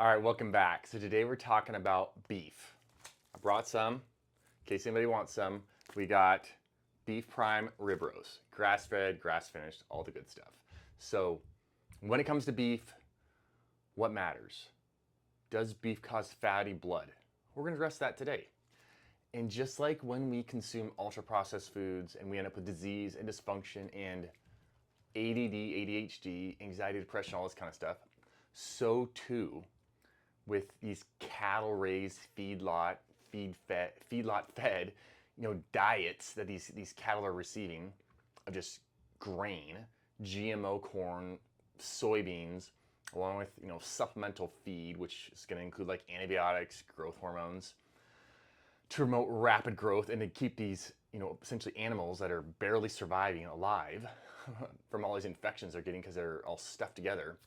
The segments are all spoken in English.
All right, welcome back. So today we're talking about beef. I brought some, in case anybody wants some. We got beef prime rib roast, grass-fed, grass-finished, all the good stuff. So when it comes to beef, what matters? Does beef cause fatty blood? We're going to address that today. And just like when we consume ultra-processed foods and we end up with disease and dysfunction and ADD, ADHD, anxiety, depression, all this kind of stuff, so too with these cattle-raised feedlot-fed, diets that these cattle are receiving of just grain, GMO corn, soybeans, along with supplemental feed, which is going to include like antibiotics, growth hormones, to promote rapid growth and to keep these essentially animals that are barely surviving alive from all these infections they're getting because they're all stuffed together.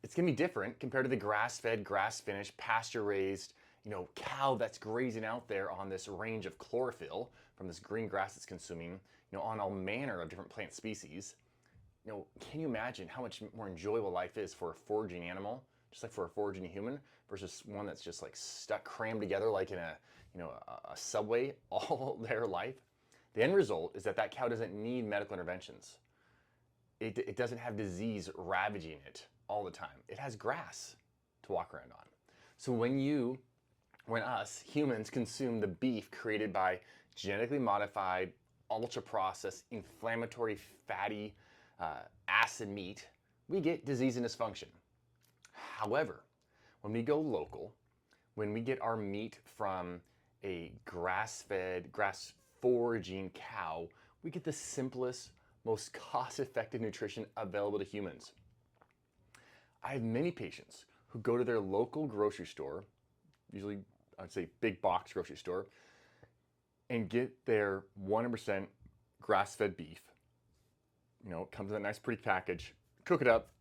It's going to be different compared to the grass-fed, grass-finished, pasture-raised, cow that's grazing out there on this range of chlorophyll from this green grass it's consuming, on all manner of different plant species. Can you imagine how much more enjoyable life is for a foraging animal, just like for a foraging human, versus one that's just like stuck, crammed together like in a subway all their life? The end result is that cow doesn't need medical interventions. It doesn't have disease ravaging it all the time. It has grass to walk around on. So when us humans consume the beef created by genetically modified, ultra-processed, inflammatory, fatty, acid meat, we get disease and dysfunction. However, when we go local, when we get our meat from a grass-fed, grass-foraging cow, we get the simplest, most cost-effective nutrition available to humans. I have many patients who go to their local grocery store, usually I'd say big box grocery store, and get their 100% grass-fed beef. It comes in a nice pretty package, cook it up,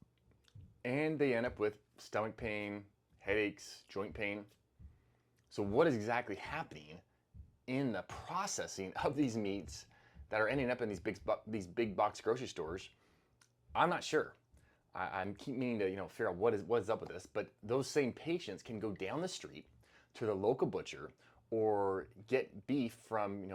and they end up with stomach pain, headaches, joint pain. So what is exactly happening in the processing of these meats that are ending up in these big box grocery stores? I'm not sure. I'm keep meaning to figure out what is up with this, but those same patients can go down the street to the local butcher or get beef from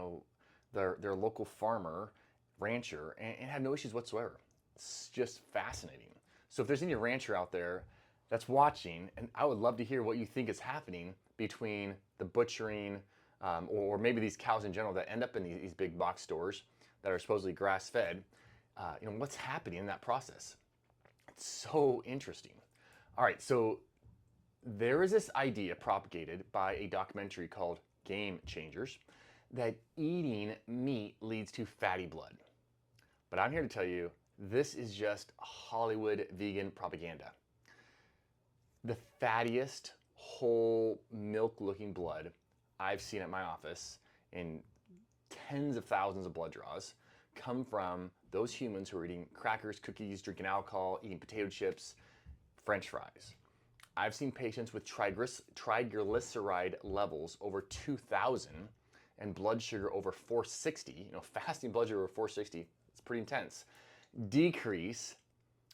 their local farmer, rancher, and have no issues whatsoever. It's just fascinating. So if there's any rancher out there that's watching, and I would love to hear what you think is happening between the butchering or maybe these cows in general that end up in these big box stores that are supposedly grass-fed. What's happening in that process? It's so interesting. All right, so there is this idea propagated by a documentary called Game Changers that eating meat leads to fatty blood. But I'm here to tell you, this is just Hollywood vegan propaganda. The fattiest whole milk-looking blood I've seen at my office in tens of thousands of blood draws come from those humans who are eating crackers, cookies, drinking alcohol, eating potato chips, French fries. I've seen patients with triglyceride levels over 2,000 and blood sugar over 460, fasting blood sugar over 460, it's pretty intense, decrease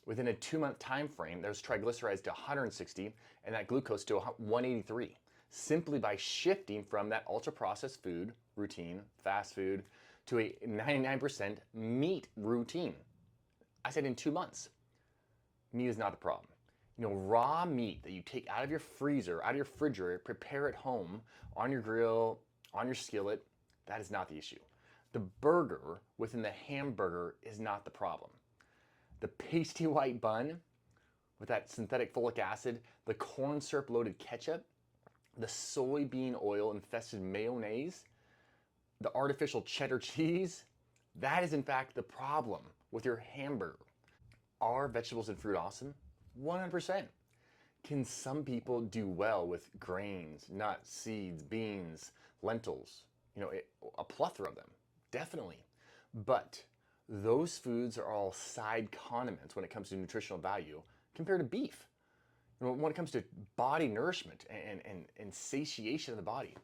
within a 2-month time frame, those triglycerides to 160 and that glucose to 183, simply by shifting from that ultra-processed food routine, fast food, to a 99% meat routine. I said in 2 months. Meat is not the problem. Raw meat that you take out of your freezer, out of your refrigerator, prepare at home, on your grill, on your skillet, that is not the issue. The burger within the hamburger is not the problem. The pasty white bun with that synthetic folic acid, the corn syrup loaded ketchup, the soybean oil infested mayonnaise, the artificial cheddar cheese, that is in fact the problem with your hamburger. Are vegetables and fruit awesome? 100%. Can some people do well with grains, nuts, seeds, beans, lentils? A plethora of them, definitely. But those foods are all side condiments when it comes to nutritional value compared to beef. When it comes to body nourishment and satiation of the body,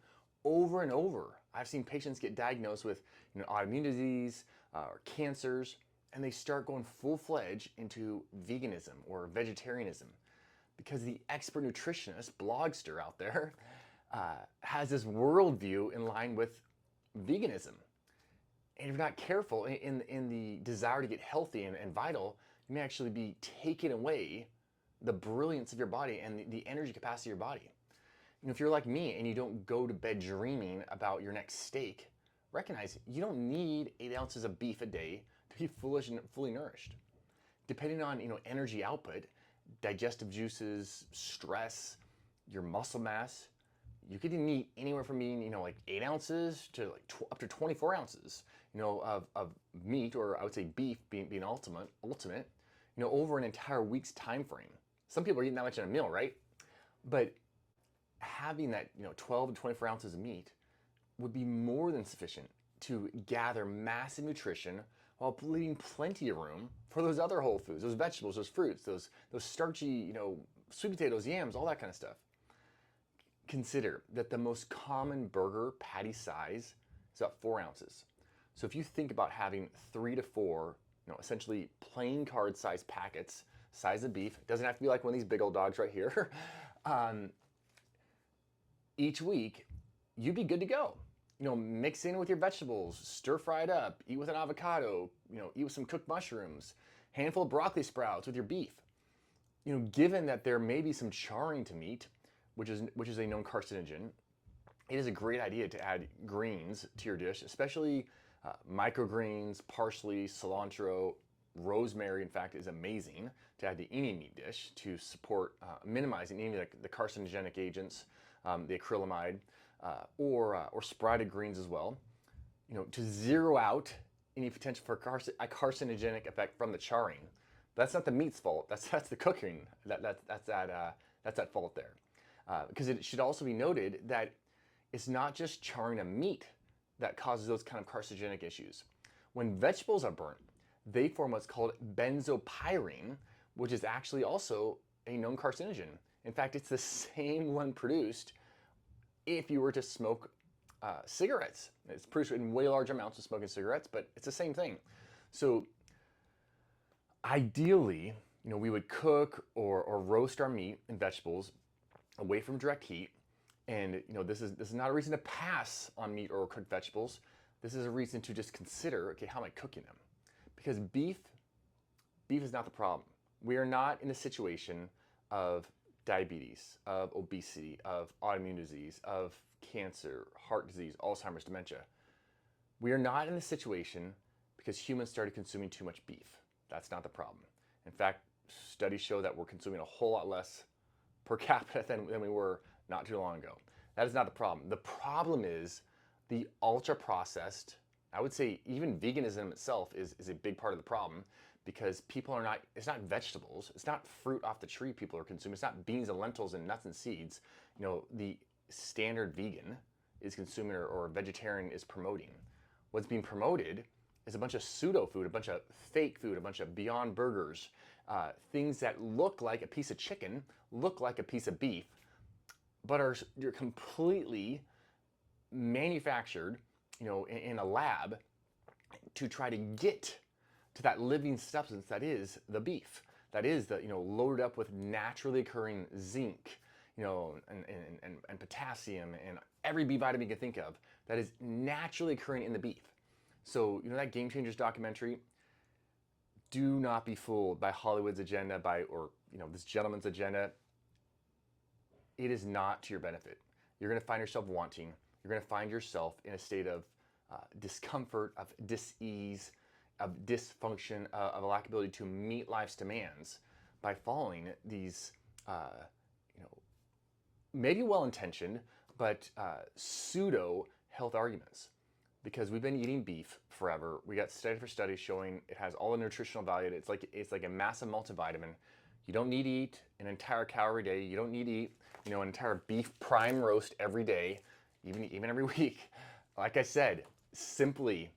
over and over, I've seen patients get diagnosed with autoimmune disease or cancers, and they start going full-fledged into veganism or vegetarianism because the expert nutritionist, blogster out there, has this worldview in line with veganism. And if you're not careful in the desire to get healthy and vital, you may actually be taking away the brilliance of your body and the energy capacity of your body. You know, if you're like me and you don't go to bed dreaming about your next steak, recognize you don't need 8 ounces of beef a day to be foolish and fully nourished. Depending on energy output, digestive juices, stress, your muscle mass, you could eat anywhere from eating like 8 ounces to like up to 24 ounces of meat, or I would say beef being ultimate over an entire week's time frame. Some people are eating that much in a meal, right? But having that 12 to 24 ounces of meat would be more than sufficient to gather massive nutrition while leaving plenty of room for those other whole foods, those vegetables, those fruits, those starchy, sweet potatoes, yams, all that kind of stuff. Consider that the most common burger patty size is about 4 ounces. So if you think about having 3 to 4, essentially plain card size packets, size of beef, it doesn't have to be like one of these big old dogs right here, each week, you'd be good to go. Mix in with your vegetables, stir fry it up, eat with an avocado, eat with some cooked mushrooms, handful of broccoli sprouts with your beef. Given that there may be some charring to meat, which is a known carcinogen, it is a great idea to add greens to your dish, especially microgreens, parsley, cilantro, rosemary. In fact, is amazing to add to any meat dish to support minimizing any of the carcinogenic agents, the acrylamide, or sprouted greens as well. To zero out any potential for a carcinogenic effect from the charring. That's not the meat's fault. That's the cooking. That's that fault there. Because it should also be noted that it's not just charring a meat that causes those kind of carcinogenic issues. When vegetables are burnt, they form what's called benzopyrene, which is actually also a known carcinogen. In fact, it's the same one produced if you were to smoke cigarettes. It's produced in way larger amounts of smoking cigarettes, but it's the same thing. So ideally, we would cook or roast our meat and vegetables away from direct heat. And this is not a reason to pass on meat or cooked vegetables. This is a reason to just consider, okay, how am I cooking them? Because beef is not the problem. We are not in a situation of diabetes, of obesity, of autoimmune disease, of cancer, heart disease, Alzheimer's, dementia. We are not in a situation because humans started consuming too much beef. That's not the problem. In fact, studies show that we're consuming a whole lot less per capita than we were not too long ago. That is not the problem. The problem is the ultra-processed, I would say even veganism itself is a big part of the problem, because people are not, it's not vegetables, it's not fruit off the tree people are consuming, it's not beans and lentils and nuts and seeds. The standard vegan is consuming or vegetarian is promoting. What's being promoted is a bunch of pseudo food, a bunch of fake food, a bunch of Beyond Burgers, things that look like a piece of chicken, look like a piece of beef, but you're completely manufactured, in a lab to try to get to that living substance that is the beef, that is the loaded up with naturally occurring zinc, and potassium and every B vitamin you can think of that is naturally occurring in the beef. So that Game Changers documentary. Do not be fooled by Hollywood's agenda, or this gentleman's agenda. It is not to your benefit. You're going to find yourself wanting. You're going to find yourself in a state of discomfort, of dis-ease, of dysfunction, of a lack of ability to meet life's demands by following these, maybe well-intentioned, but pseudo health arguments. Because we've been eating beef forever. We got study for study showing it has all the nutritional value. It's like a massive multivitamin. You don't need to eat an entire cow every day. You don't need to eat, an entire beef prime roast every day, even every week. Like I said, simply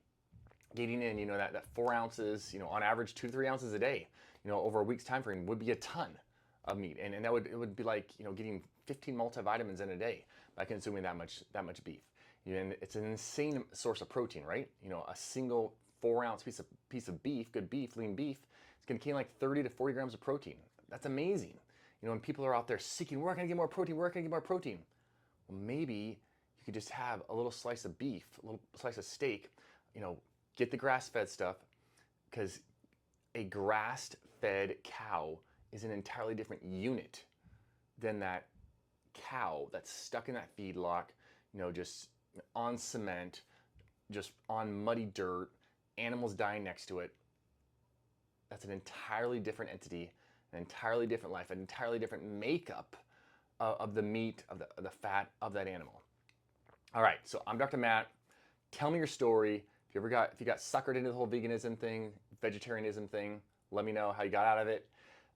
getting in, that 4 ounces, on average 2 to 3 ounces a day, over a week's time frame would be a ton of meat, and it would be like getting 15 multivitamins in a day by consuming that much beef. And it's an insane source of protein, right? A single 4 ounce piece of beef, good beef, lean beef, it's going to contain like 30 to 40 grams of protein. That's amazing. when people are out there seeking, where can I get more protein? Where can I get more protein? Well, maybe you could just have a little slice of beef, a little slice of steak, get the grass-fed stuff, because a grass-fed cow is an entirely different unit than that cow that's stuck in that feedlot, just on cement, just on muddy dirt, animals dying next to it. That's an entirely different entity, an entirely different life, an entirely different makeup of the meat, of the fat of that animal. All right, so I'm Dr. Matt. Tell me your story. If you got suckered into the whole veganism thing, vegetarianism thing, let me know how you got out of it.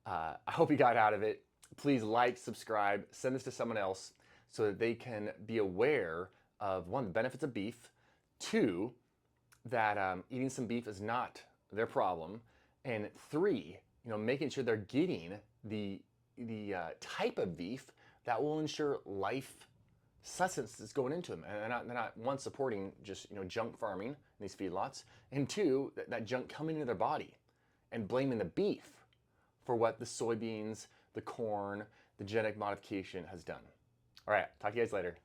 I hope you got out of it. Please like, subscribe, send this to someone else so that they can be aware of, one, the benefits of beef, two, that eating some beef is not their problem, and three, making sure they're getting the type of beef that will ensure life sustenance is going into them, and they're not one, supporting just junk farming in these feedlots, and two, that junk coming into their body and blaming the beef for what the soybeans, the corn, the genetic modification has done. All right, talk to you guys later.